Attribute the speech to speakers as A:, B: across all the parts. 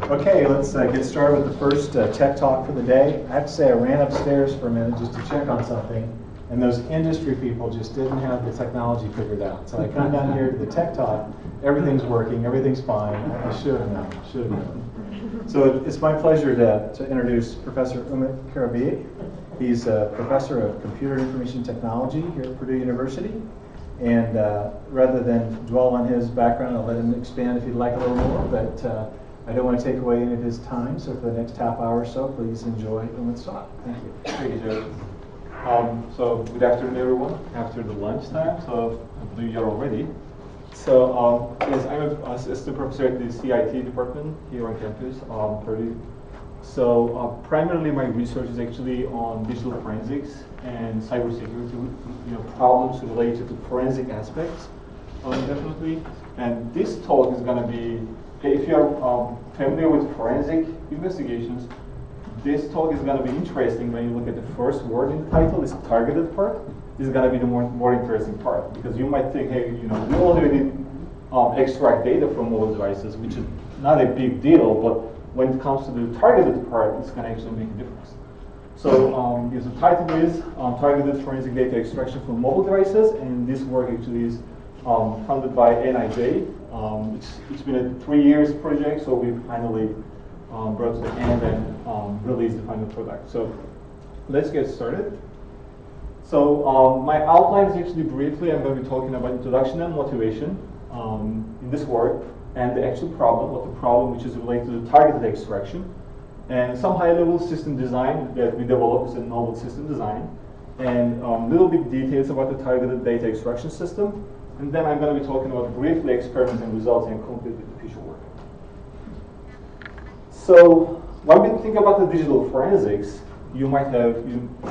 A: Okay, let's get started with the first tech talk for the day. I have to say I ran upstairs for a minute just to check on something, and those industry people just didn't have the technology figured out. So I come down here to the tech talk, everything's working, everything's fine. I should have known, So it's my pleasure to introduce Professor Umit Karabiyik. He's a professor of computer information technology here at Purdue University. And rather than dwell on his background, I'll let him expand if he'd like a little more, but I don't want to take away any of his time, so for the next half hour or so, please enjoy Umit's talk. Thank you.
B: Thank you, Joe. So good afternoon, everyone. After the lunchtime, so I believe you're all ready. So yes, I'm an assistant professor at the CIT department here on campus, Purdue. So primarily my research is actually on digital forensics and cybersecurity, problems related to forensic aspects, definitely. And this talk is going to be, if you're familiar with forensic investigations, this talk is going to be interesting when you look at the first word in the title, this targeted part. This is going to be the more interesting part, because you might think, hey, we already extract data from mobile devices, which is not a big deal, but when it comes to the targeted part, it's going to actually make a difference. So the title is Targeted Forensic Data Extraction from Mobile Devices, and this work actually is funded by NIJ. It's been a 3 years project, so we finally brought to the end and released the final product. So let's get started. So my outline is actually briefly, I'm going to be talking about introduction and motivation in this work, and the actual problem, which is related to the targeted extraction, and some high-level system design that we developed as a novel system design, and little bit details about the targeted data extraction system, and then I'm going to be talking about briefly experiments and results and conclude with the future work. So when we think about the digital forensics, you might have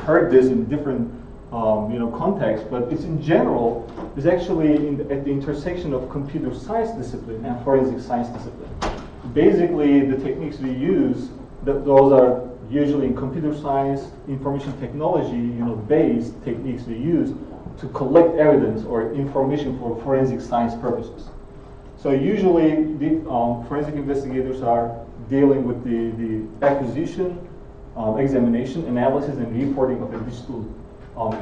B: heard this in different context, but it's in general, is actually at the intersection of computer science discipline and forensic science discipline. Basically, the techniques we use, those are usually in computer science, information technology, based techniques we use to collect evidence or information for forensic science purposes. So usually, the forensic investigators are dealing with the acquisition, examination, analysis, and reporting of the digital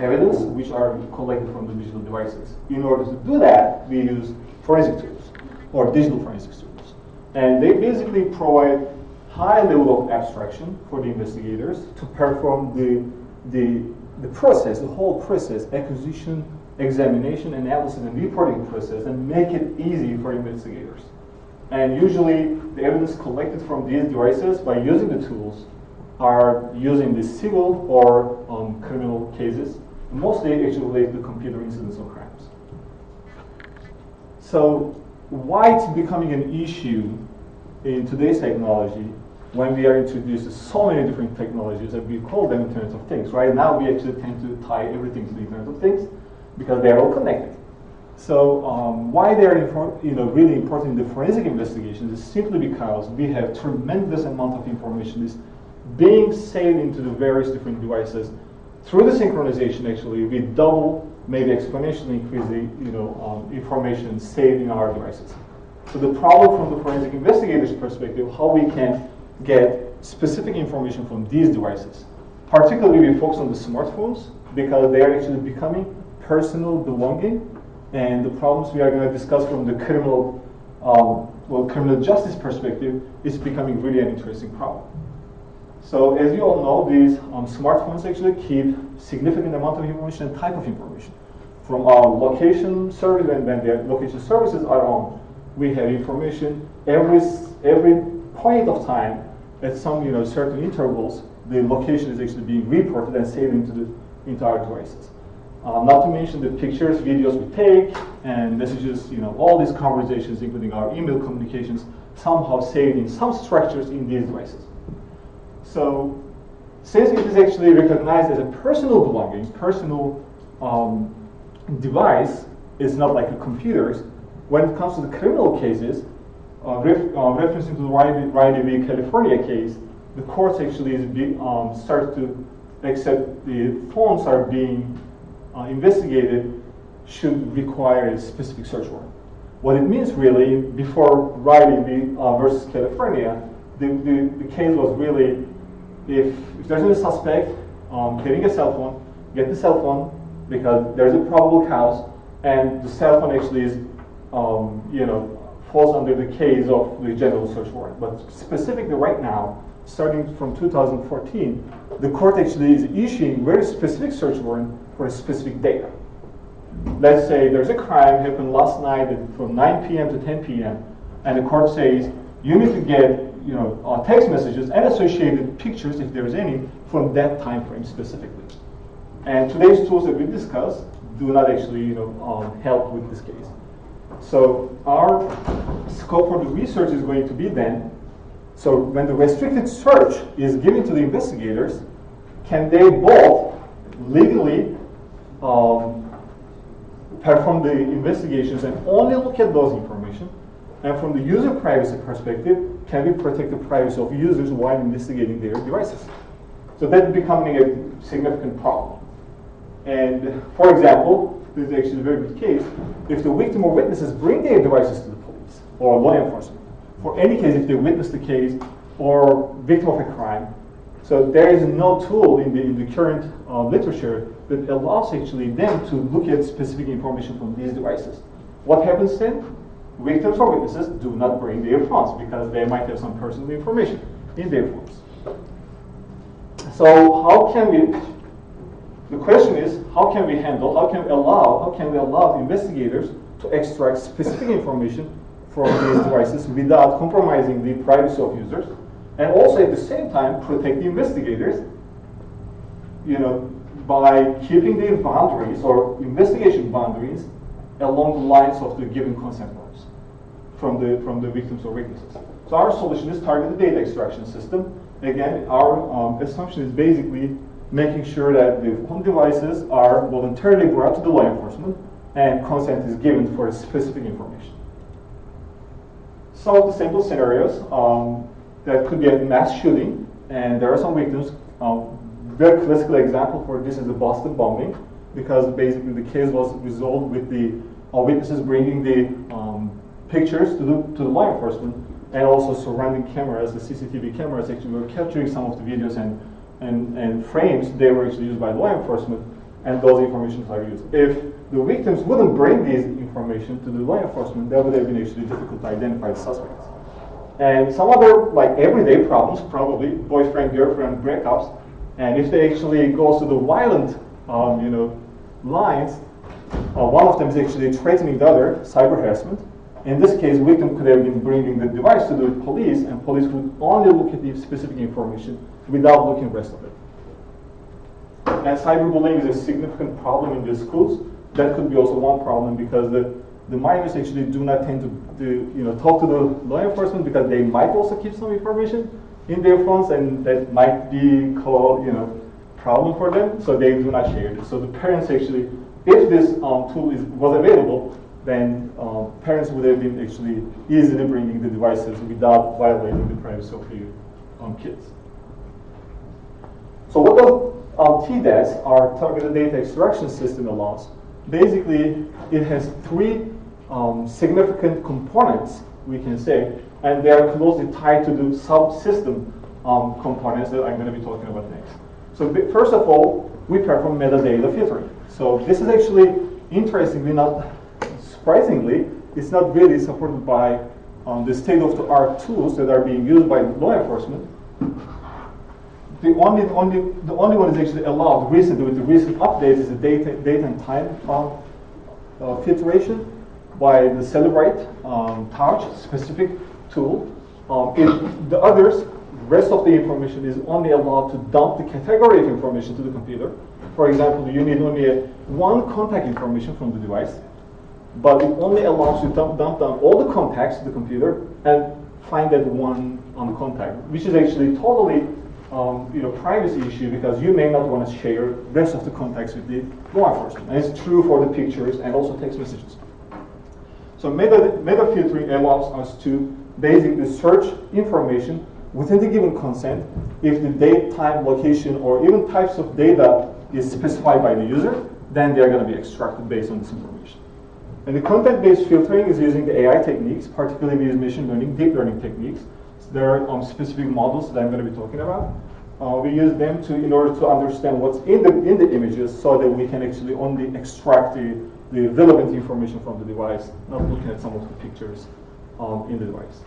B: evidence which are collected from the digital devices. In order to do that, we use forensic tools or digital forensics tools. And they basically provide high level of abstraction for the investigators to perform the process, the whole process, acquisition, examination, analysis, and reporting process, and make it easy for investigators. And usually, the evidence collected from these devices by using the tools are using the civil or criminal cases, mostly actually related to computer incidents or crimes. So why it's becoming an issue in today's technology when we are introduced to so many different technologies that we call them Internet of Things. Right now we actually tend to tie everything to the Internet of Things because they are all connected. So why they are really important in the forensic investigations is simply because we have tremendous amount of information is being saved into the various different devices. Through the synchronization, actually, we double, maybe exponentially increase the information saved in our devices. So the problem from the forensic investigator's perspective, how we can get specific information from these devices. Particularly, we focus on the smartphones because they are actually becoming personal belonging, and the problems we are going to discuss from the criminal justice perspective is becoming really an interesting problem. So as you all know, these smartphones actually keep significant amount of information and type of information. From our location service, and when their location services are on, we have information every point of time at some certain intervals. The location is actually being reported and saved into our devices. Not to mention the pictures, videos we take, and messages. All these conversations, including our email communications, somehow saved in some structures in these devices. So, since it is actually recognized as a personal belonging, personal device, it's not like a computer's. When it comes to the criminal cases, referencing to the Riley v. California case, the courts actually start to accept the phones are being investigated should require a specific search warrant. What it means really, before Riley versus California, the case was really, if there's any suspect getting a cell phone, get the cell phone because there's a probable cause, and the cell phone actually is, falls under the case of the general search warrant. But specifically right now, starting from 2014, the court actually is issuing very specific search warrant for a specific data. Let's say there's a crime happened last night from 9 p.m. to 10 p.m. and the court says you need to get text messages and associated pictures, if there's any, from that time frame specifically. And today's tools that we discussed do not actually help with this case. So our scope for the research is going to be then, so when the restricted search is given to the investigators, can they both legally perform the investigations and only look at those information? And from the user privacy perspective, can we protect the privacy of users while investigating their devices? So that's becoming a significant problem. And for example, this is actually a very good case, if the victim or witnesses bring their devices to the police or law enforcement, for any case if they witness the case or victim of a crime, so there is no tool in the current literature that allows actually them to look at specific information from these devices. What happens then? Victims or witnesses do not bring their phones because they might have some personal information in their phones. So how can we, the question is, how can we allow investigators to extract specific information from these devices without compromising the privacy of users, and also at the same time protect the investigators, by keeping their boundaries or investigation boundaries along the lines of the given consent norms from the victims or witnesses. So our solution is targeted data extraction system. Again, our assumption is basically making sure that the phone devices are voluntarily brought to the law enforcement and consent is given for specific information. Some of the simple scenarios that could be a mass shooting, and there are some victims. Very classical example for this is the Boston bombing, because basically the case was resolved with the witnesses bringing the pictures to the law enforcement, and also surrounding cameras, the CCTV cameras actually were capturing some of the videos and frames. They were actually used by law enforcement, and those informations are used. If the victims wouldn't bring these information to the law enforcement, that would have been actually difficult to identify the suspects. And some other like everyday problems, probably boyfriend, girlfriend breakups, and if they actually go to the violent lines, one of them is actually threatening the other, cyber harassment. In this case, victim could have been bringing the device to the police, and police would only look at the specific information without looking at the rest of it. And cyberbullying is a significant problem in the schools. That could be also one problem, because the minors actually do not tend to talk to the law enforcement, because they might also keep some information in their phones, and that might be called problem for them, so they do not share it. So the parents actually, if this tool was available, then parents would have been actually easily bringing the devices without violating the privacy of the kids. So what does TDAS, our targeted data extraction system, allows? Basically, it has three significant components, we can say, and they are closely tied to the subsystem components that I'm going to be talking about next. So first of all, we perform metadata filtering. So this is actually, interestingly, not surprisingly, it's not really supported by the state-of-the-art tools that are being used by law enforcement. The only one is actually allowed recently with the recent updates is the date and time filtration by the Celebrite Touch specific tool. The others, rest of the information is only allowed to dump the category of information to the computer. For example, you need only one contact information from the device, but it only allows you to dump down all the contacts to the computer and find that one contact, which is actually totally privacy issue, because you may not want to share rest of the contacts with the law enforcement. And it's true for the pictures and also text messages. So meta filtering allows us to basically search information within the given consent if the date, time, location, or even types of data is specified by the user, then they are going to be extracted based on this information. And the content-based filtering is using the AI techniques, particularly we use machine learning, deep learning techniques. So there are specific models that I'm going to be talking about. We use them in order to understand what's in the images, so that we can actually only extract the relevant information from the device, not looking at some of the pictures in the device.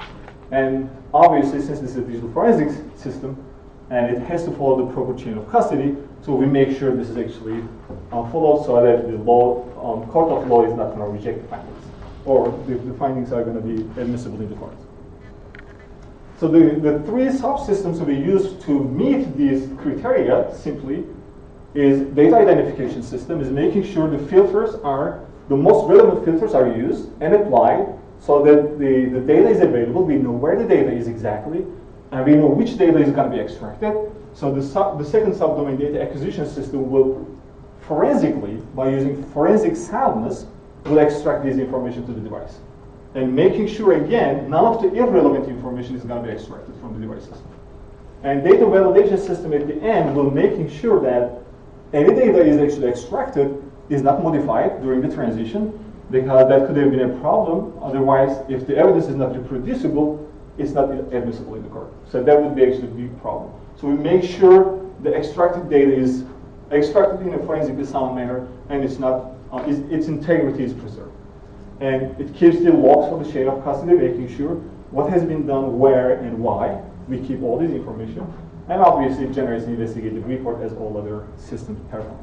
B: And obviously, since this is a digital forensics system, and it has to follow the proper chain of custody, so we make sure this is actually followed, so that the law, court of law is not going to reject the findings, or the findings are going to be admissible in the court. So the three subsystems we use to meet these criteria simply is data identification system, is making sure the filters are, the most relevant filters are used and applied so that the data is available, we know where the data is exactly, and we know which data is going to be extracted. So the second subdomain data acquisition system will forensically, by using forensic soundness, will extract this information to the device. And making sure, again, none of the irrelevant information is going to be extracted from the device system. And data validation system at the end will making sure that any data is actually extracted is not modified during the transition, because that could have been a problem. Otherwise, if the evidence is not reproducible, it's not admissible in the court. So that would be actually a big problem. So we make sure the extracted data is extracted in a forensically sound manner, and it's not, its integrity is preserved. And it keeps the logs for the chain of custody, making sure what has been done, where, and why. We keep all this information. And obviously, it generates an investigative report as all other systems perform.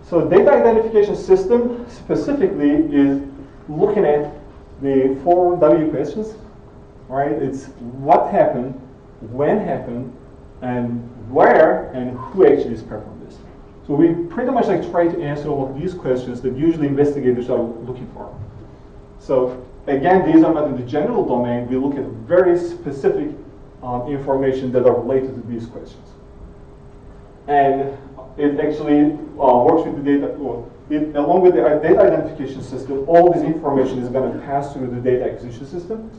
B: So data identification system specifically is looking at the 4 W questions, right? It's what happened, when happened, and where, and who actually is performed this. So we pretty much try to answer all of these questions that usually investigators are looking for. So again, these are not in the general domain. We look at very specific information that are related to these questions. And it actually works with the data, along with the data identification system, all this information is going to pass through the data acquisition system.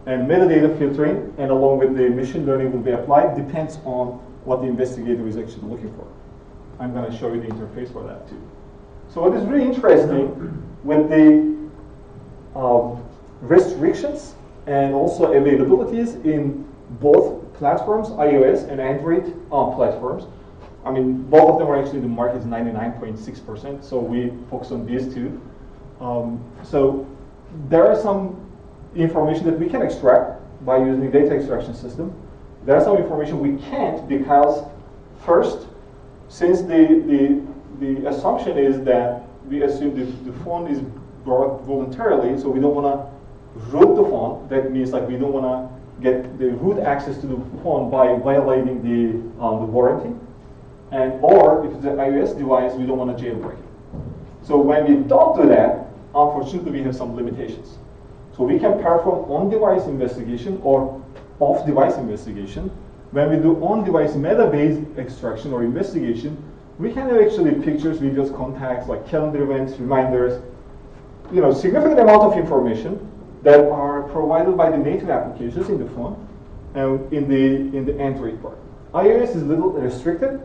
B: And metadata filtering, and along with the machine learning will be applied, depends on what the investigator is actually looking for. I'm going to show you the interface for that too. So what is really interesting with the restrictions and also availabilities in both platforms, iOS and Android platforms. I mean, both of them are actually, the market is 99.6%, so we focus on these two. So there are some information that we can extract by using the data extraction system. There are some information we can't, because first, since the assumption is that we assume the phone is brought voluntarily, so we don't want to root the phone. That means we don't want to get the root access to the phone by violating the warranty. And or if it's an iOS device, we don't want to jailbreak it. So when we don't do that, unfortunately, we have some limitations. So we can perform on-device investigation or off-device investigation. When we do on-device meta-based extraction or investigation, we can have actually pictures, videos, contacts, like calendar events, reminders, significant amount of information that are provided by the native applications in the phone and in the Android part. iOS is a little restricted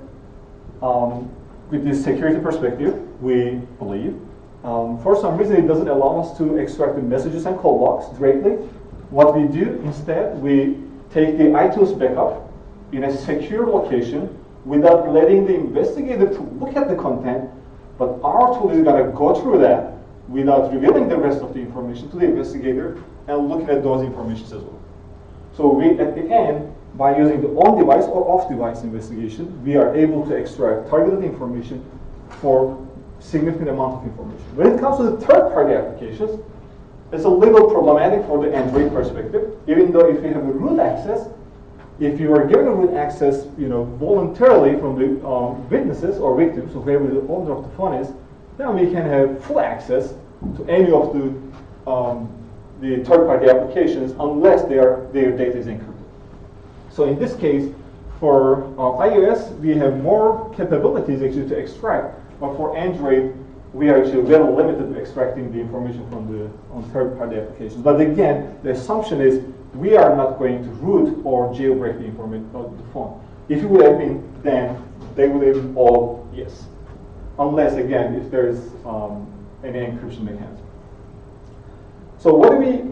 B: with this security perspective, we believe. For some reason, it doesn't allow us to extract the messages and call logs directly. What we do instead, we take the iTools backup in a secure location without letting the investigator to look at the content, but our tool is going to go through that without revealing the rest of the information to the investigator and looking at those informations as well. So we, at the end, by using the on-device or off-device investigation, we are able to extract targeted information for significant amount of information. When it comes to the third-party applications, it's a little problematic for the Android perspective, even though if you have a root access, if you are given a root access, voluntarily from the witnesses or victims, so whoever the owner of the phone is, then we can have full access to any of the third-party applications unless their data is encrypted. So in this case, for iOS, we have more capabilities actually to extract, but for Android, we are actually very limited to extracting the information from the third-party applications. But again, the assumption is we are not going to root or jailbreak the information of the phone. If it would have been, then they would have been all yes. Unless, again, if there is any encryption mechanism. So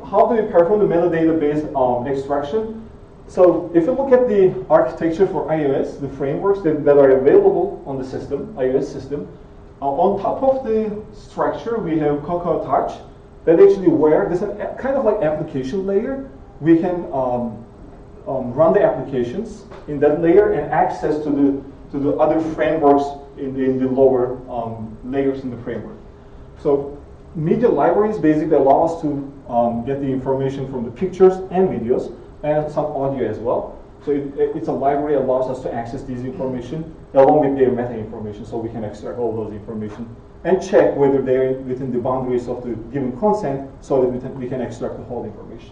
B: how do we perform the metadata-based extraction? So if you look at the architecture for iOS, the frameworks that are available on the system, iOS system, on top of the structure we have Cocoa Touch, that actually where there's a kind of like application layer. We can run the applications in that layer and access to the other frameworks in the lower layers in the framework. So media libraries basically allow us to get the information from the pictures and videos and some audio as well. So it's a library that allows us to access these information along with their meta information, so we can extract all those information and check whether they're within the boundaries of the given consent, so that we can extract the whole information.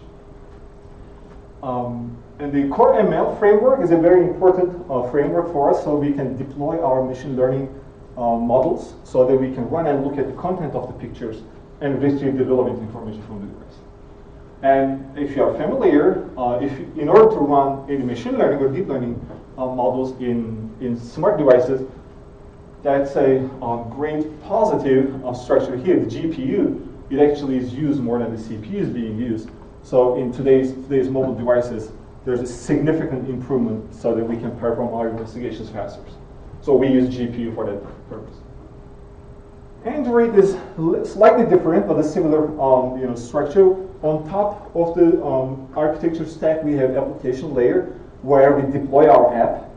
B: And the Core ML framework is a very important framework for us, so we can deploy our machine learning models so that we can run and look at the content of the pictures and retrieve the relevant information from the device. And if you are familiar, in order to run any machine learning or deep learning models in smart devices, that's a great positive structure here. The GPU, it actually is used more than the CPU is being used. So in today's mobile devices, there's a significant improvement so that we can perform our investigations faster. So we use GPU for that purpose. Android is slightly different, but a similar structure. On top of the architecture stack, we have application layer where we deploy our app.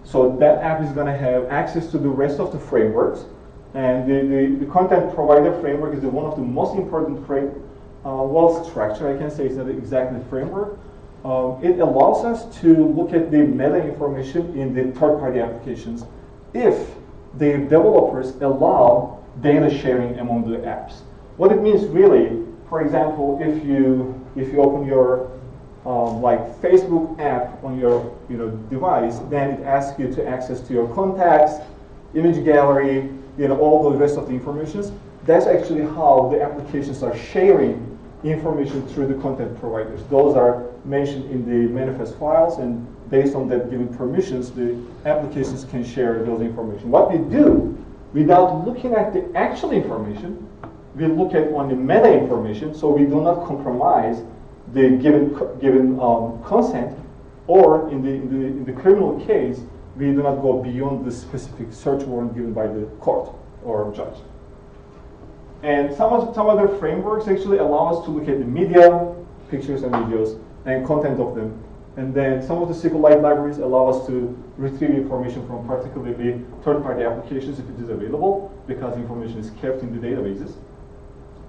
B: So that app is going to have access to the rest of the frameworks. And the content provider framework is one of the most important structure, I can say it's not exactly the framework. It allows us to look at the meta information in the third-party applications if the developers allow data sharing among the apps. What it means really, for example, if you open your like Facebook app on your device, then it asks you to access to your contacts, image gallery, all the rest of the informations. That's actually how the applications are sharing information through the content providers. Those are mentioned in the manifest files, and based on that given permissions, the applications can share those information. What we do, without looking at the actual information, we look at on the meta information, so we do not compromise the given consent, or in the criminal case, we do not go beyond the specific search warrant given by the court or judge. And some other frameworks actually allow us to look at the media, pictures and videos, and content of them. And then some of the SQLite libraries allow us to retrieve information from particularly third-party applications if it is available, because information is kept in the databases.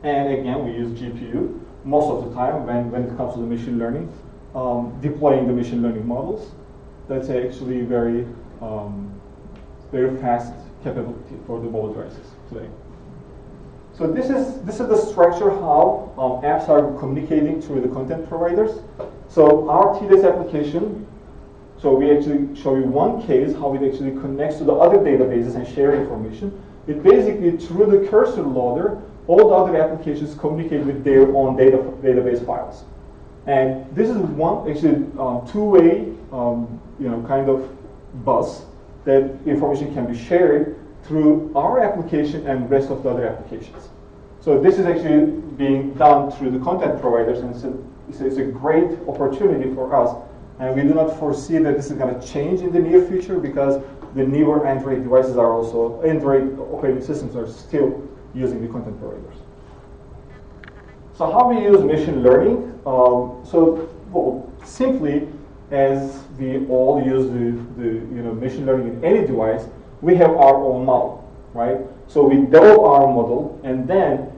B: And again, we use GPU most of the time when it comes to the machine learning, deploying the machine learning models. That's actually very fast capability for the mobile devices today. So this is the structure how apps are communicating through the content providers. So our TDS application, so we actually show you one case how it actually connects to the other databases and share information. It basically, through the cursor loader, all the other applications communicate with their own database files. And this is one actually two-way kind of bus that information can be shared through our application and rest of the other applications. So this is actually being done through the content providers, and it's a great opportunity for us. And we do not foresee that this is going to change in the near future, because the newer Android devices are also, Android operating systems are still using the content providers. So how we use machine learning? Simply as we all use the machine learning in any device, we have our own model, right? So we develop our model and then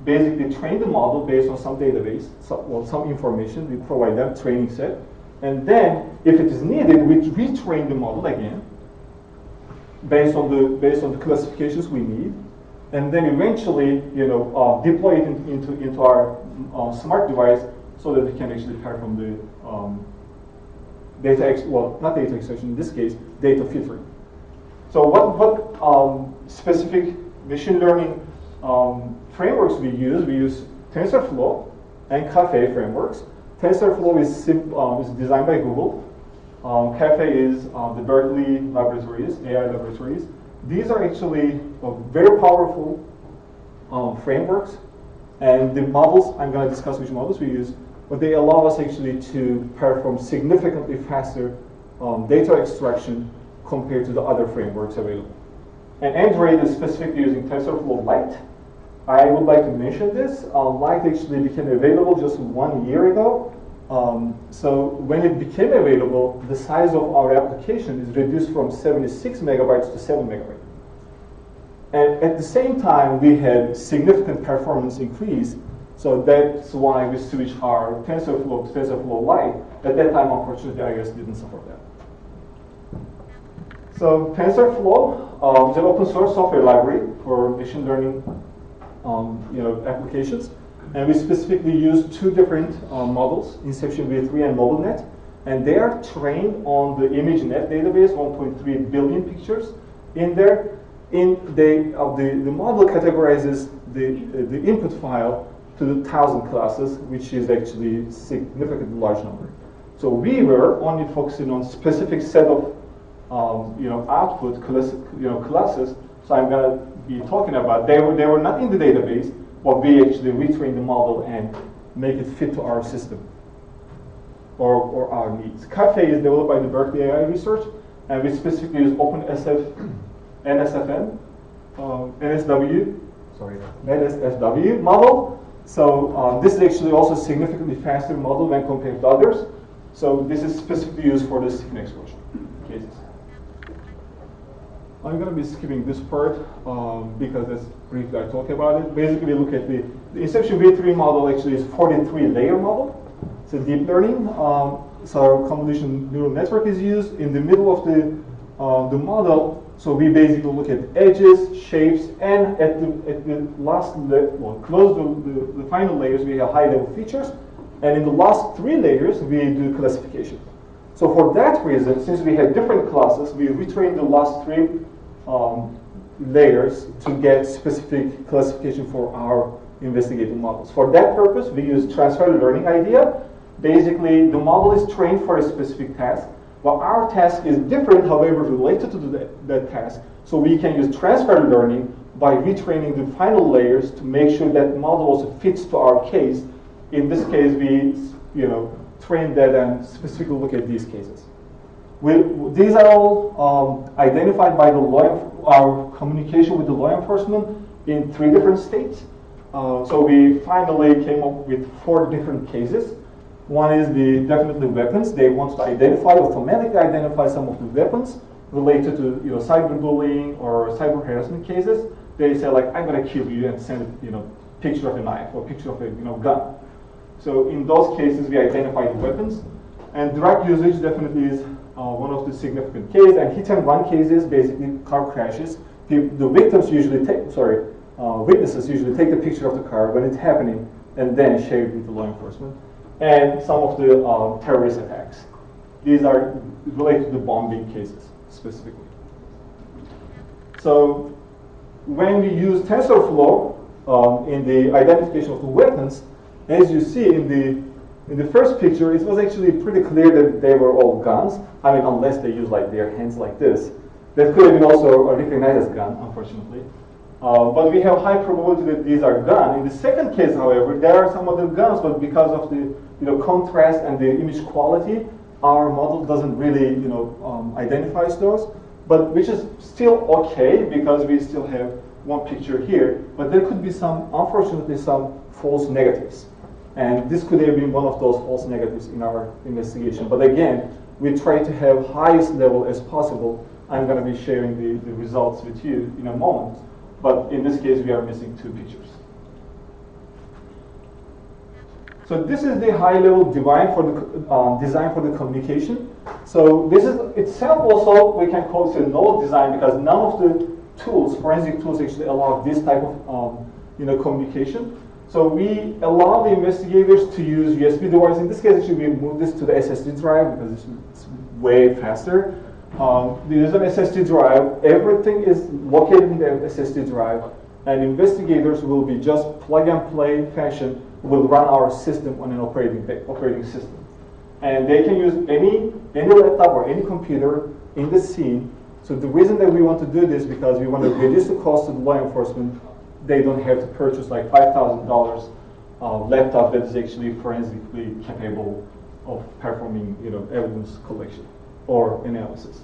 B: basically train the model based on some database, some information. We provide them training set, and then if it is needed, we retrain the model again based on the classifications we need, and then eventually deploy it into our smart device so that we can actually perform the not data extraction in this case, data filtering. So what specific machine learning frameworks we use? We use TensorFlow and Caffe frameworks. TensorFlow is designed by Google. Caffe is the Berkeley laboratories, AI laboratories. These are actually very powerful frameworks. And the models, I'm going to discuss which models we use, but they allow us actually to perform significantly faster data extraction compared to the other frameworks available. And Android is specifically using TensorFlow Lite. I would like to mention this. Lite actually became available just 1 year ago. So when it became available, the size of our application is reduced from 76 megabytes to 7 megabytes. And at the same time, we had significant performance increase. So that's why we switched our TensorFlow to TensorFlow Lite. At that time, unfortunately, iOS didn't support that. So TensorFlow is an open source software library for machine learning applications. And we specifically use two different models, Inception V3 and MobileNet. And they are trained on the ImageNet database, 1.3 billion pictures in there. The model categorizes the input file to the 1,000 classes, which is actually a significantly large number. So we were only focusing on specific set of output classes. So I'm going to be talking about they were not in the database, but we actually retrain the model and make it fit to our system or our needs. Cafe is developed by the Berkeley AI Research, and we specifically use NSFW model. So this is actually also a significantly faster model when compared to others. So this is specifically used for the signal explosion cases. I'm going to be skipping this part because that's briefly I talk about it. Basically, look at the Inception V3 model actually is 43-layer model. It's a deep learning. So convolution neural network is used in the middle of the model. So we basically look at edges, shapes, and at the last close the final layers, we have high-level features. And in the last 3 layers, we do classification. So for that reason, since we have different classes, we retrain the last 3 layers to get specific classification for our investigative models. For that purpose, we use transfer learning idea. Basically, the model is trained for a specific task, but our task is different, however, related to that task. So we can use transfer learning by retraining the final layers to make sure that model also fits to our case. In this case, we train that and specifically look at these cases. These are all identified by our communication with the law enforcement in 3 different states. So we finally came up with 4 different cases. One is definitely weapons. They want to automatically identify some of the weapons related to cyberbullying or cyber harassment cases. They say like, I'm going to kill you, and send picture of a knife or picture of a gun. So in those cases, we identify the weapons. And drug usage definitely is one of the significant cases. And hit and run cases, basically car crashes. The victims usually witnesses usually take the picture of the car when it's happening and then share it with the law enforcement. And some of the terrorist attacks. These are related to the bombing cases specifically. So when we use TensorFlow in the identification of the weapons, as you see in the first picture, it was actually pretty clear that they were all guns. I mean, unless they use like their hands like this. That could have been also recognized as gun, unfortunately. But we have high probability that these are guns. In the second case, however, there are some other guns, but because of the contrast and the image quality, our model doesn't really identifies those. But which is still okay because we still have one picture here. But there could be unfortunately, some false negatives. And this could have been one of those false negatives in our investigation. But again, we try to have highest level as possible. I'm going to be sharing the results with you in a moment. But in this case, we are missing 2 pictures. So this is the high-level design for the communication. So this is itself also, we can call it a node design because none of the tools, forensic tools, actually allow this type of communication. So we allow the investigators to use USB device. In this case, actually, we move this to the SSD drive because it's way faster. There's an SSD drive. Everything is located in the SSD drive, and investigators will be just plug and play fashion will run our system on an operating system, and they can use any laptop or any computer in the scene. So the reason that we want to do this because we want to reduce the cost to the law enforcement they don't have to purchase like $5,000 laptop that is actually forensically capable of performing, evidence collection or analysis.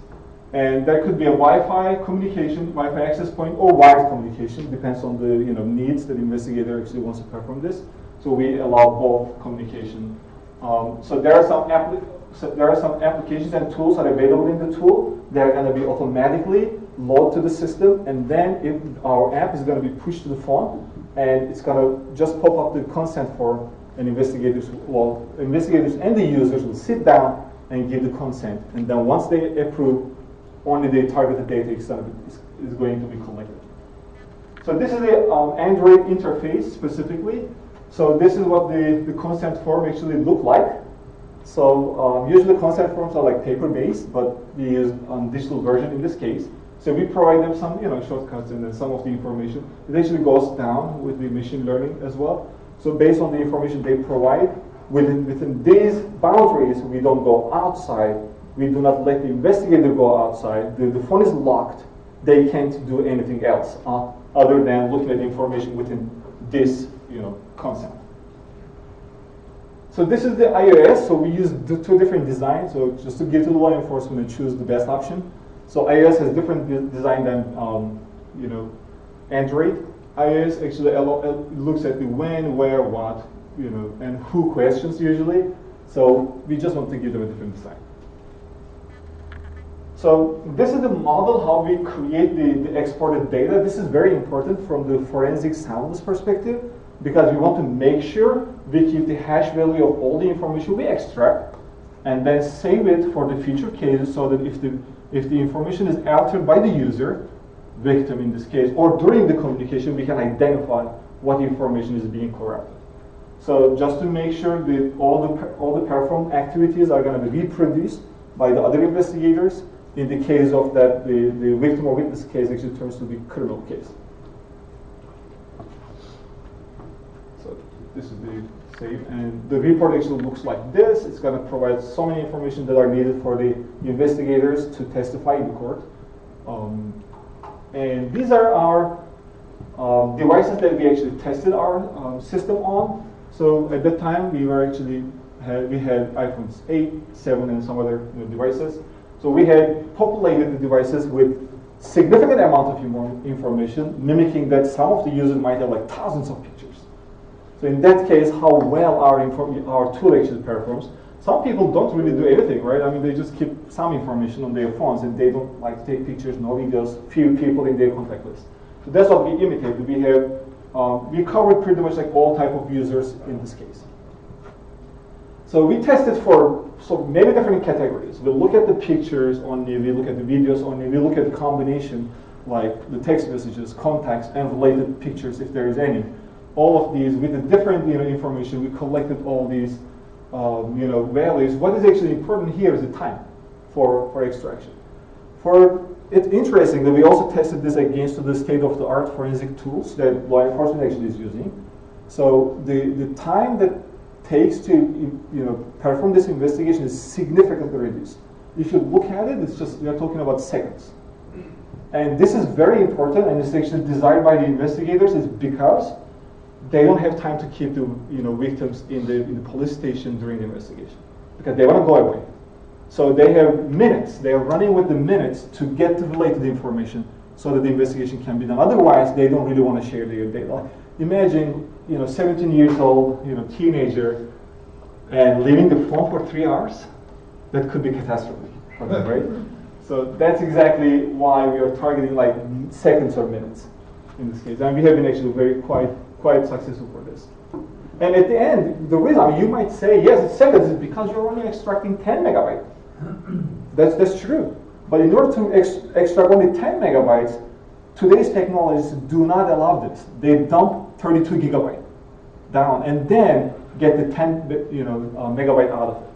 B: And that could be a Wi-Fi communication, Wi-Fi access point, or wired communication. Depends on the needs that the investigator actually wants to perform this. So we allow both communication. So there are some applications and tools that are available in the tool. They're going to be automatically loaded to the system, and then our app is going to be pushed to the phone, and it's going to just pop up the consent form, and investigators and the users will sit down and give the consent, and then once they approve, only the targeted data is going to be collected. So this is the Android interface specifically. So this is what the consent form actually look like. So usually consent forms are like paper-based, but we use digital version in this case. So we provide them some shortcuts, and then some of the information. It actually goes down with the machine learning as well. So based on the information they provide, within these boundaries, we don't go outside. We do not let the investigator go outside. The phone is locked. They can't do anything else other than looking at the information within this consent. So this is the iOS. So we use the two different designs. So just to give to the law enforcement and choose the best option. So iOS has different design than Android. iOS actually looks at the when, where, what, and who questions usually. So we just want to give them a different design. So this is the model how we create the exported data. This is very important from the forensic soundness perspective, because we want to make sure we keep the hash value of all the information we extract, and then save it for the future cases, so that if the information is altered by the user, victim in this case, or during the communication, we can identify what information is being corrupted. So just to make sure that all the performed activities are going to be reproduced by the other investigators. In the case of that, the victim or witness case actually turns to be criminal case. So this is the save, and the report actually looks like this. It's going to provide so many information that are needed for the investigators to testify in the court. And these are our devices that we actually tested our system on. So at that time, we had iPhones 8, 7, and some other devices. So we had populated the devices with significant amount of information, mimicking that some of the users might have like thousands of pictures. So in that case, how well our tool actually performs. Some people don't really do anything, right? I mean, they just keep some information on their phones, and they don't like to take pictures, no videos, few people in their contact list. So that's what we imitated. We covered pretty much like all type of users in this case. So we tested for many different categories. We look at the pictures only, we look at the videos only, we look at the combination, like the text messages, contacts, and related pictures if there is any. All of these with the different information, we collected all these values. What is actually important here is the time for extraction. It's interesting that we also tested this against the state-of-the-art forensic tools that law enforcement actually is using. So the time that takes to perform this investigation is significantly reduced. If you look at it, we are talking about seconds. And this is very important, and it's actually desired by the investigators, is because they don't have time to keep the victims in the police station during the investigation, because they want to go away. So they have minutes. They are running with the minutes to get the related information so that the investigation can be done. Otherwise, they don't really want to share their data. Imagine 17 years old, teenager, and leaving the phone for 3 hours. That could be catastrophic for them, right? So that's exactly why we are targeting like seconds or minutes in this case, and we have been actually quite successful for this. And at the end, the reason you might say yes, it's seconds, is because you're only extracting 10 megabytes. That's true. But in order to extract only 10 megabytes, today's technologies do not allow this. They dump 32 gigabytes down and then get the 10 megabyte out of it.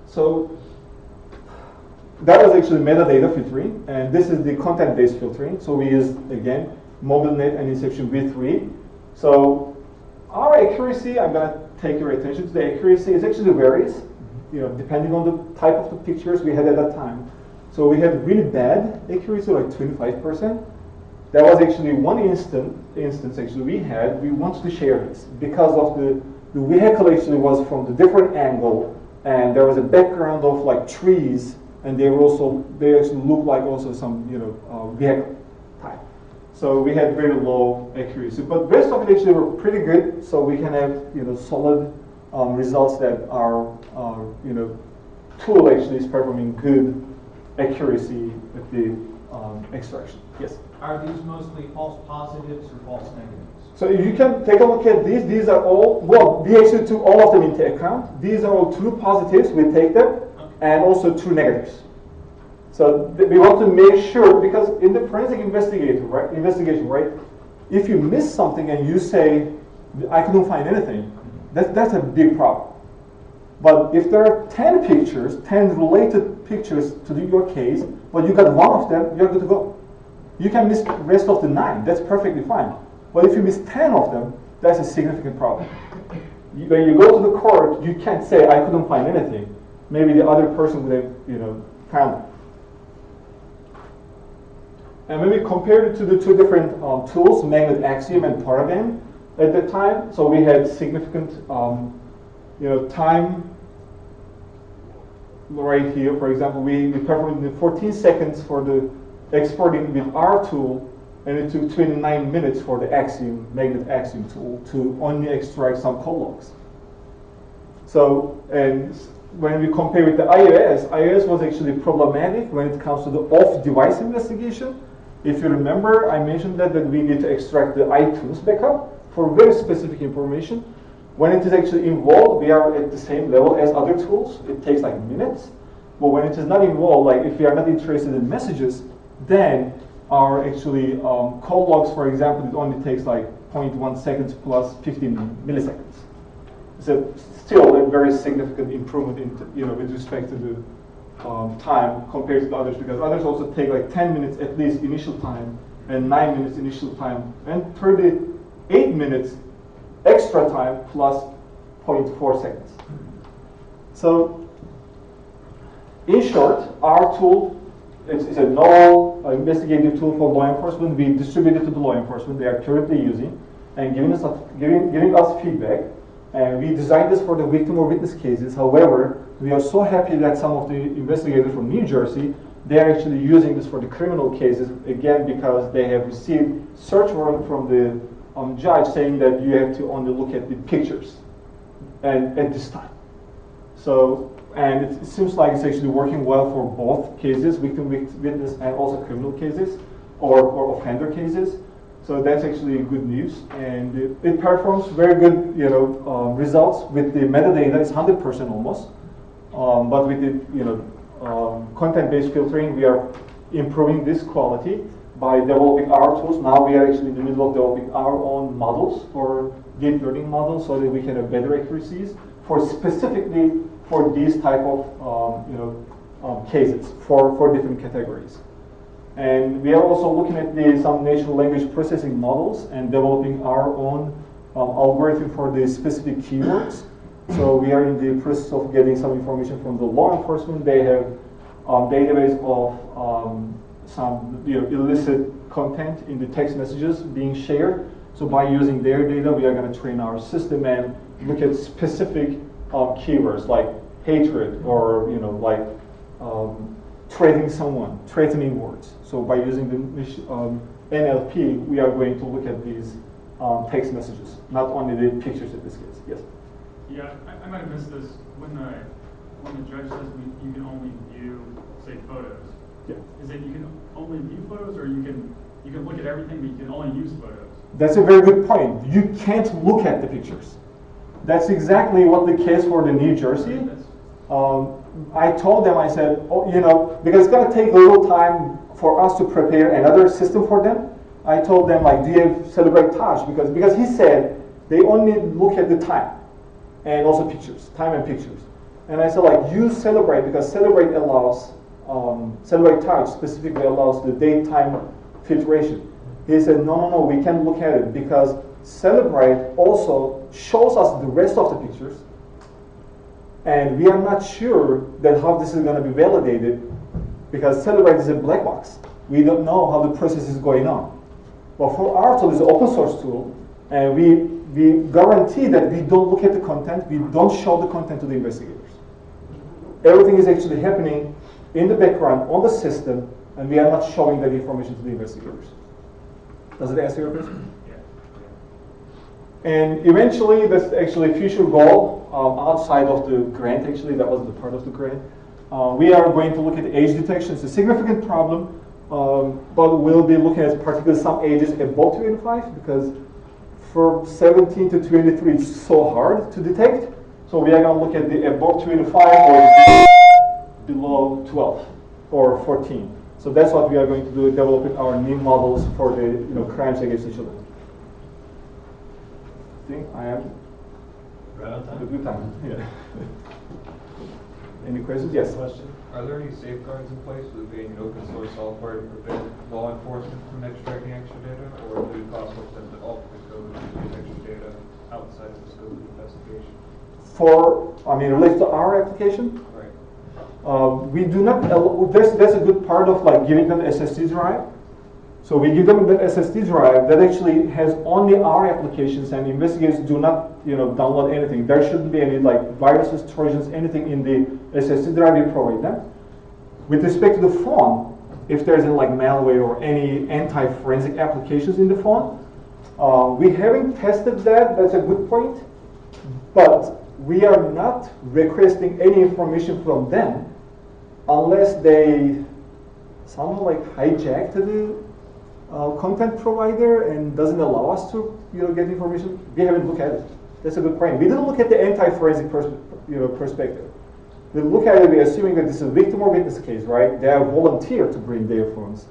B: So that was actually metadata filtering, and this is the content-based filtering. So we use, again, MobileNet and Inception V3. So our accuracy, I'm going to take your attention to the accuracy, it actually varies, depending on the type of the pictures we had at that time. So we had really bad accuracy, like 25%, There was actually one instance actually we wanted to share this because of the vehicle actually was from the different angle, and there was a background of like trees, and they actually looked like also some vehicle type. So we had very low accuracy, but rest of it actually were pretty good. So we can have solid results that our tool actually is performing good accuracy with the extraction. Yes.
C: Are these mostly false positives or false negatives?
B: So you can take a look at these. These are all, well, we actually took all of them into account. These are all true positives, we take them, and also true negatives. So we want to make sure, because in the forensic investigation, right? If you miss something and you say, I couldn't find anything, that's a big problem. But if there are 10 pictures, 10 related pictures to your case, but you got one of them, you're good to go. You can miss the rest of the 9, that's perfectly fine. But if you miss 10 of them, that's a significant problem. When you go to the court, you can't say, I couldn't find anything. Maybe the other person would have found it. And when we compared it to the two different tools, magnet axiom and paradigm at that time, so we had significant time right here. For example, we performed in 14 seconds for the exporting with our tool, and it took 29 minutes for the axiom, magnet axiom tool to only extract some code logs. So, and when we compare with the iOS was actually problematic when it comes to the off-device investigation. If you remember, I mentioned that we need to extract the iTunes backup for very specific information. When it is actually involved, we are at the same level as other tools. It takes like minutes. But when it is not involved, like if we are not interested in messages, then our actually call logs, for example, it only takes like 0.1 seconds plus 15 milliseconds. So still a very significant improvement in with respect to the time compared to the others, because others also take like 10 minutes at least initial time and 9 minutes initial time and 38 minutes extra time plus 0.4 seconds. So in short, our tool is a novel investigative tool for law enforcement. We distribute it to the law enforcement they are currently using and giving us feedback. And we designed this for the victim or witness cases. However, we are so happy that some of the investigators from New Jersey, they are actually using this for the criminal cases, again, because they have received search warrant from the judge saying that you have to only look at the pictures and at this time. So, and it seems like it's actually working well for both cases, victim witness and also criminal cases or offender cases. So that's actually good news, and it performs very good, results with the metadata. It's 100% almost, but with the content-based filtering, we are improving this quality by developing our tools. Now we are actually in the middle of developing our own models for deep learning models, so that we can have better accuracies for specifically for these type of cases for different categories. And we are also looking at some natural language processing models and developing our own algorithm for the specific keywords. So we are in the process of getting some information from the law enforcement. They have database of some illicit content in the text messages being shared. So by using their data, we are going to train our system and look at specific keywords like hatred or threatening words. So by using the NLP, we are going to look at these text messages, not only the pictures in this case. Yes?
D: Yeah, I might have missed this. When the judge says you can only view, say, photos,
B: Yeah.
D: Is it you can only view photos, or you can look at everything, but you can only use photos?
B: That's a very good point. You can't look at the pictures. That's exactly what the case for the New Jersey. I told them, I said, because it's going to take a little time for us to prepare another system for them. I told them, do you have Celebrate Touch? Because he said they only look at the time and also pictures, time and pictures. And I said, use Celebrate, because Celebrate allows, Celebrate Touch specifically allows the date-time filtration. He said, no, we can't look at it, because Celebrate also shows us the rest of the pictures. And we are not sure that how this is going to be validated, because Celebrate is a black box. We don't know how the process is going on. But for our tool, it's an open source tool, and we guarantee that we don't look at the content, we don't show the content to the investigators. Everything is actually happening in the background on the system, and we are not showing that information to the investigators. Does it answer your question? Yeah. And eventually, that's actually a future goal outside of the grant. Actually, that was the part of the grant. We are going to look at age detection. It's a significant problem, but we'll be looking at particularly some ages above 25, because from 17 to 23 it's so hard to detect. So we are going to look at the above 25 or below 12 or 14. So that's what we are going to do, developing our new models for the crimes against the children. I think I am
E: right on time.
B: a good time. Yeah. Any questions? Yes.
E: Question. Are there any safeguards in place with being an open source software to prevent law enforcement from extracting extra data, or would it be possible for them to alter the code to use extra data outside of the scope of the investigation?
B: Related to our application?
E: Right.
B: We do not, that's a good part of giving them SSD drive. So we give them the SSD drive that actually has only our applications, and investigators do not download anything. There shouldn't be any viruses, trojans, anything in the SSD drive we provide them. With respect to the phone, if there's malware or any anti-forensic applications in the phone, we haven't tested that. That's a good point. But we are not requesting any information from them unless they somehow hijacked the content provider and doesn't allow us to get information. We haven't looked at it. That's a good point. We didn't look at the anti-forensic perspective. We look at it, we're assuming that this is a victim or witness case, right? They are volunteer to bring their phones,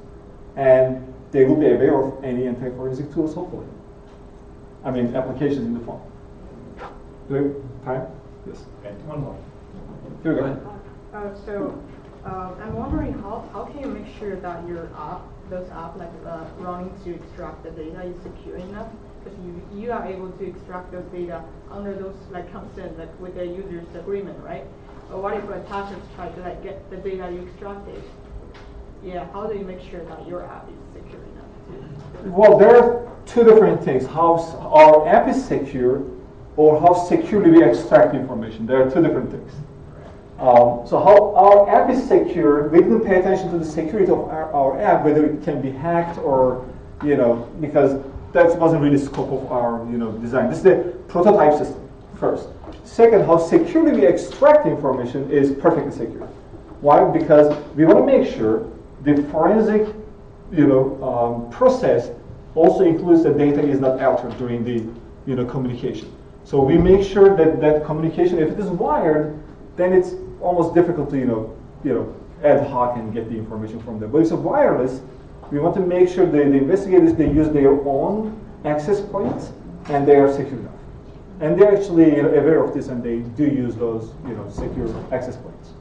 B: and they will be aware of any anti-forensic tools, hopefully. Applications in the phone. Do we have time? Yes.
A: Okay, one more.
B: Here we go.
F: I'm wondering how can you make sure that your app, those apps running to extract the data is secure enough? Because you are able to extract those data under those consent with the user's agreement, right? But what if attackers try to get the data you extracted? Yeah, how do you make sure that your app is secure enough?
B: Well, there are two different things: how our app is secure, or how securely we extract information. There are two different things. So how our app is secure, we didn't pay attention to the security of our app, whether it can be hacked or, because that wasn't really the scope of our, design. This is the prototype system, first. Second, how securely we extract information is perfectly secure. Why? Because we want to make sure the forensic, process also includes that data is not altered during the, communication. So we make sure that that communication, if it is wired, then it's almost difficult to, ad hoc and get the information from them. But if it's wireless, we want to make sure that the investigators, they use their own access points, and they are secure enough. And they're actually aware of this, and they do use those, secure access points,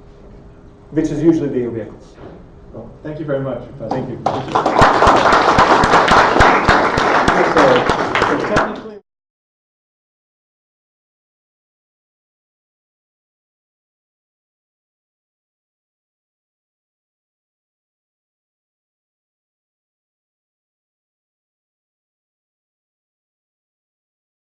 B: which is usually their vehicles.
A: Well, thank you very much, Professor.
B: Thank you.
A: So technically,